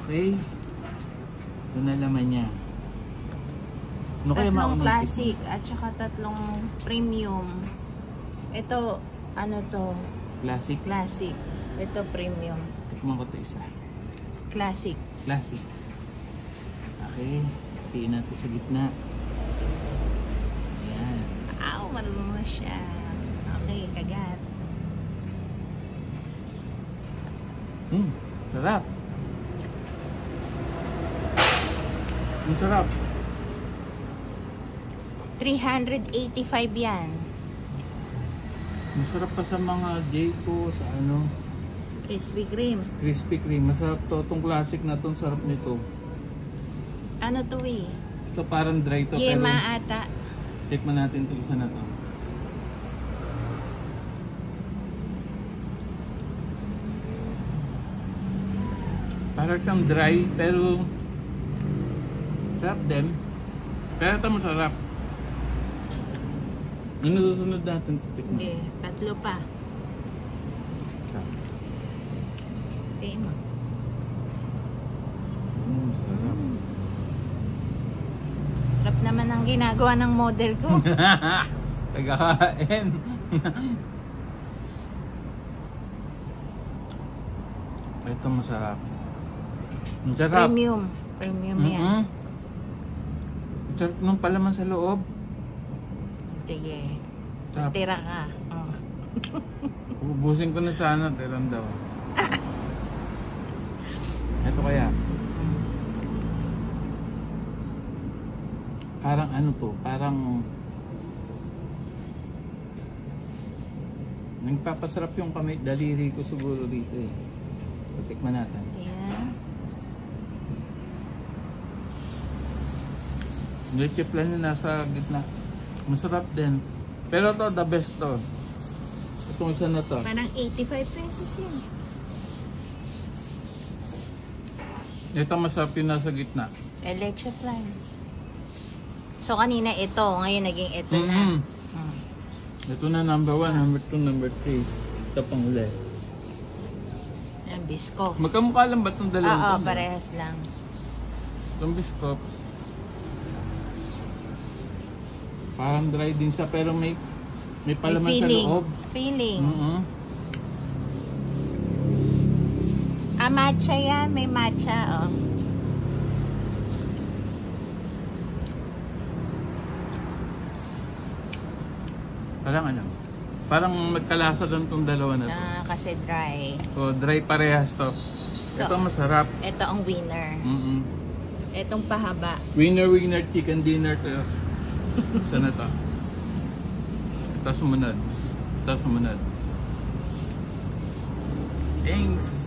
Okay. Ito na laman niya. Ano kaya Tatlong classic at saka tatlong premium. Ito, ano to? Classic. Classic. Ito premium. Tikman ko ito isa. Classic. Classic. Okay. Tiin natin sa gitna. Ayan. Aw, marunong siya. Okay, kagat. Sarap. Ang sarap. 385 yan. Masarap pa sa mga Jayco, sa ano, Krispy Kreme. Krispy Kreme. Masarap to. Itong classic na itong sarap nito. Ano to eh? Ito parang dry to. Yema pero ata. tikman natin ito isa na to. Parang siyang dry pero sarap din. Pero ito masarap. Ano susunod natin titikman? Hindi, tatlo pa. Okay mo. Sarap. Sarap naman ang ginagawa ng model ko. Tagakain. Ito masarap. Ang sarap. Premium. Premium yan. Ang sarap nung palaman sa loob. Sige. Sarap. Tira ka. Oh. Ubusin ko na sana. Tiran daw. Ito kaya. Parang ano to? Parang nagpapasarap yung kamay, daliri ko siguro dito eh. Patikman natin. Ayan. Leche plan na nasa gitna. Masarap din. Pero to, the best to. Itong isa na to. Parang 85 pesos yun. Ito masarap yung nasa gitna. Leche flan. So kanina ito, ngayon naging ito na. Ito na number 1, number 2, number 3. Ito pang uli. Ayan, bisko. Magkamukha lang ba itong dalawang Oo, to? parehas lang. Itong biskop. Parang dry din siya pero may palaman sa loob. Feeling. Mm-hmm. Matcha yan. May matcha, oh. Parang ano? Parang magkalasa lang itong dalawa na to. Kasi dry. So, dry parehas to. So, ito masarap. ito ang winner. Itong pahaba. Winner chicken dinner to. Sana to. Ito sumunod. Ito sumunod. Thanks!